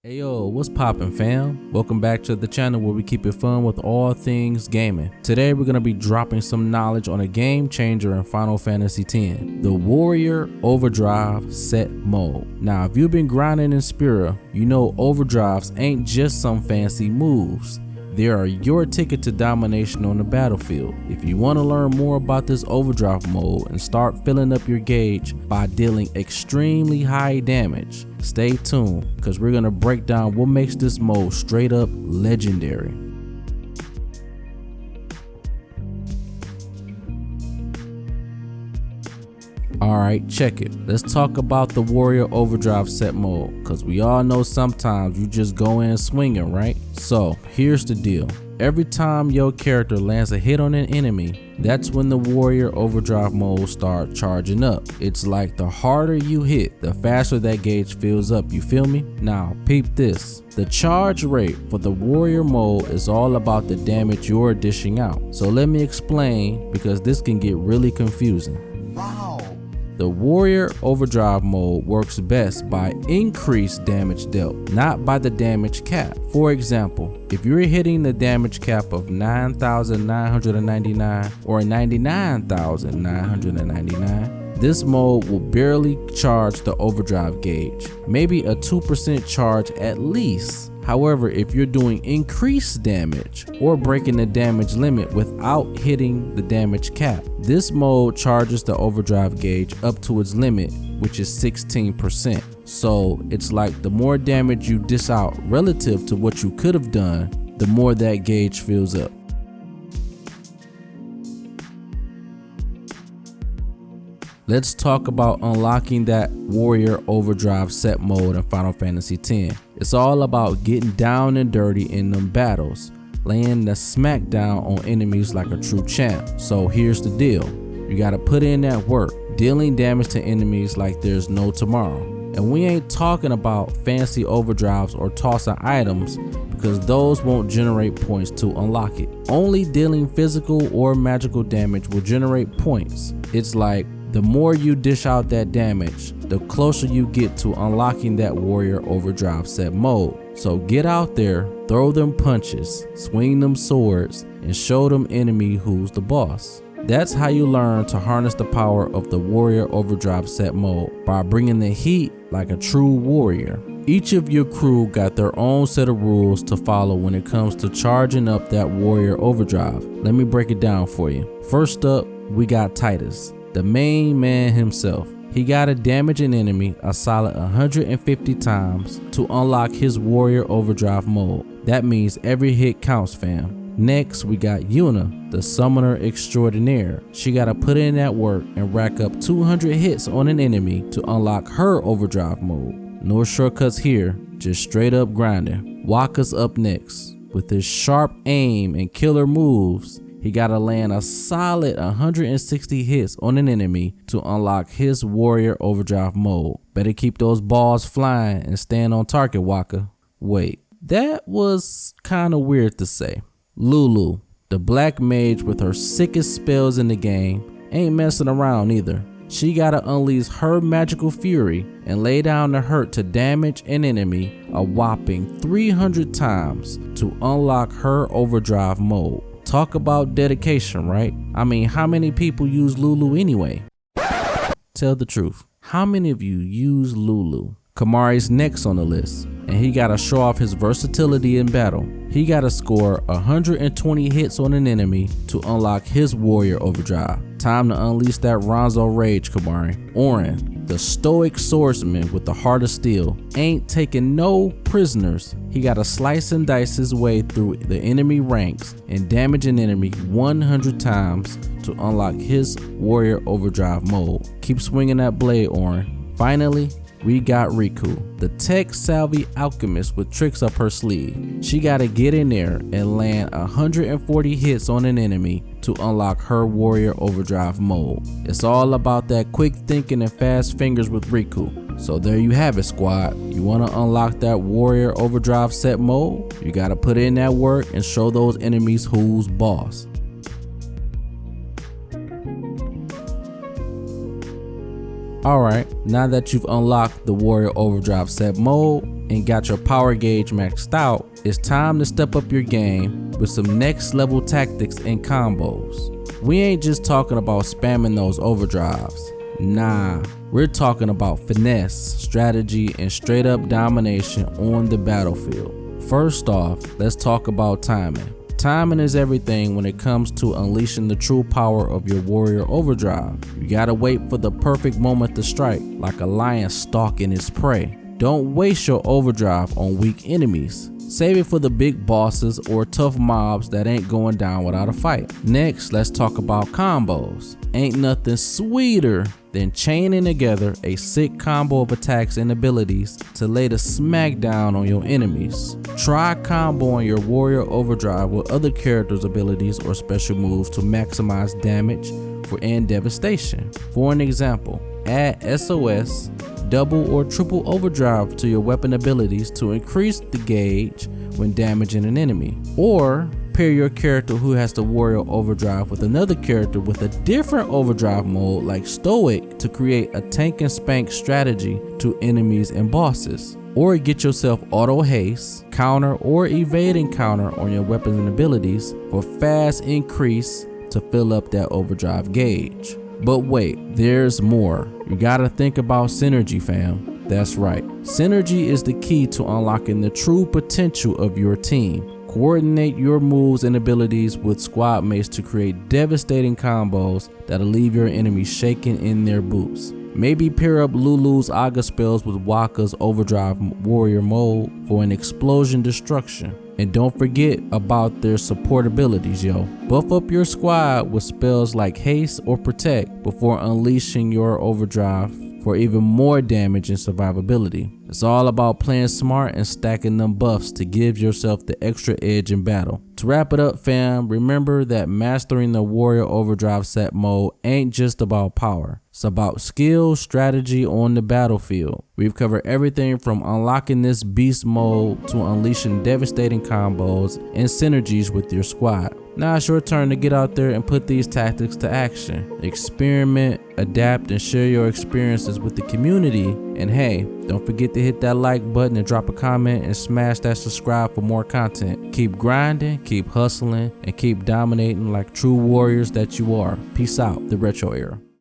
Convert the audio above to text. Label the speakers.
Speaker 1: Hey yo, what's poppin' fam? Welcome back to the channel where we keep it fun with all things gaming. Today we're gonna be dropping some knowledge on a game changer in Final Fantasy X, the Warrior Overdrive set mode. Now if you've been grinding in Spira, you know overdrives ain't just some fancy moves. They are your ticket to domination on the battlefield. If you want to learn more about this overdrive mode and start filling up your gauge by dealing extremely high damage, stay tuned because we're going to break down what makes this mode straight up legendary. Alright, check it. Let's talk about the Warrior Overdrive set mode, cause we all know sometimes you just go in swinging, right? So here's the deal. Every time your character lands a hit on an enemy, that's when the Warrior Overdrive mode starts charging up. It's like the harder you hit, the faster that gauge fills up, you feel me? Now peep this. The charge rate for the Warrior mode is all about the damage you're dishing out. So let me explain, because this can get really confusing.
Speaker 2: Wow.
Speaker 1: The Warrior Overdrive mode works best by increased damage dealt, not by the damage cap. For example, if you're hitting the damage cap of 9,999 or 99,999, this mode will barely charge the overdrive gauge, maybe a 2% charge at least. However, if you're doing increased damage or breaking the damage limit without hitting the damage cap, this mode charges the overdrive gauge up to its limit, which is 16%. So it's like the more damage you dish out relative to what you could have done, the more that gauge fills up. Let's talk about unlocking that Warrior Overdrive set mode in Final Fantasy X. It's all about getting down and dirty in them battles, laying the smackdown on enemies like a true champ. So here's the deal. You gotta put in that work, dealing damage to enemies like there's no tomorrow. And we ain't talking about fancy overdrives or tossing items, because those won't generate points to unlock it. Only dealing physical or magical damage will generate points. It's like, the more you dish out that damage, the closer you get to unlocking that Warrior Overdrive set mode. So get out there, throw them punches, swing them swords, and show them enemy who's the boss. That's how you learn to harness the power of the Warrior Overdrive set mode, by bringing the heat like a true warrior. Each of your crew got their own set of rules to follow when it comes to charging up that Warrior Overdrive. Let me break it down for you. First up, we got Titus, the main man himself. He gotta damage an enemy a solid 150 times to unlock his Warrior Overdrive mode. That means every hit counts, fam. Next, we got Yuna, the summoner extraordinaire. She gotta put in that work and rack up 200 hits on an enemy to unlock her Overdrive mode. No shortcuts here, just straight up grinding. Wakka's up next. With his sharp aim and killer moves, he gotta land a solid 160 hits on an enemy to unlock his Warrior Overdrive mode. Better keep those balls flying and stand on target, Wakka. Wait, that was kinda weird to say. Lulu, the black mage with her sickest spells in the game, ain't messing around either. She gotta unleash her magical fury and lay down the hurt to damage an enemy a whopping 300 times to unlock her overdrive mode. Talk about dedication, right? I mean, how many people use Lulu anyway? Tell the truth. How many of you use Lulu? Kamari's next on the list, and he gotta show off his versatility in battle. He gotta score 120 hits on an enemy to unlock his Warrior Overdrive. Time to unleash that Ronzo rage, Kamari. Auron, the stoic swordsman with the heart of steel, ain't taking no prisoners. He gotta slice and dice his way through the enemy ranks and damage an enemy 100 times to unlock his Warrior Overdrive mode. Keep swinging that blade, Auron. Finally, we got Riku, the tech-savvy alchemist with tricks up her sleeve. She gotta get in there and land 140 hits on an enemy to unlock her Warrior Overdrive mode. It's all about that quick thinking and fast fingers with Riku. So there you have it, squad. You wanna unlock that Warrior Overdrive set mode? You gotta put in that work and show those enemies who's boss. Alright, now that you've unlocked the Warrior Overdrive set mode, and got your power gauge maxed out, it's time to step up your game with some next level tactics and combos. We ain't just talking about spamming those overdrives. Nah, we're talking about finesse, strategy, and straight up domination on the battlefield. First off, let's talk about timing. Timing is everything when it comes to unleashing the true power of your warrior overdrive. You gotta wait for the perfect moment to strike, like a lion stalking its prey. Don't waste your overdrive on weak enemies. Save it for the big bosses or tough mobs that ain't going down without a fight. Next, let's talk about combos. Ain't nothing sweeter than chaining together a sick combo of attacks and abilities to lay the smackdown on your enemies. Try comboing your warrior overdrive with other characters' abilities or special moves to maximize damage and devastation. For an example, add SOS, double or triple overdrive to your weapon abilities to increase the gauge when damaging an enemy. Or pair your character who has the warrior overdrive with another character with a different overdrive mode like Stoic to create a tank and spank strategy to enemies and bosses. Or get yourself auto haste, counter or evading counter on your weapons and abilities for fast increase to fill up that overdrive gauge. But wait, there's more. You gotta think about synergy, fam. That's right. Synergy is the key to unlocking the true potential of your team. Coordinate your moves and abilities with squad mates to create devastating combos that'll leave your enemies shaking in their boots. Maybe pair up Lulu's Aga spells with Waka's Overdrive Warrior mode for an explosion destruction. And don't forget about their support abilities, yo. Buff up your squad with spells like Haste or Protect before unleashing your overdrive for even more damage and survivability. It's all about playing smart and stacking them buffs to give yourself the extra edge in battle. To wrap it up, fam, remember that mastering the Warrior Overdrive set mode ain't just about power. It's about skill, strategy on the battlefield. We've covered everything from unlocking this beast mode to unleashing devastating combos and synergies with your squad. Now it's your turn to get out there and put these tactics to action. Experiment, adapt, and share your experiences with the community. And hey, don't forget to hit that like button and drop a comment and smash that subscribe for more content. Keep grinding, keep hustling, and keep dominating like true warriors that you are. Peace out, the Retro Era.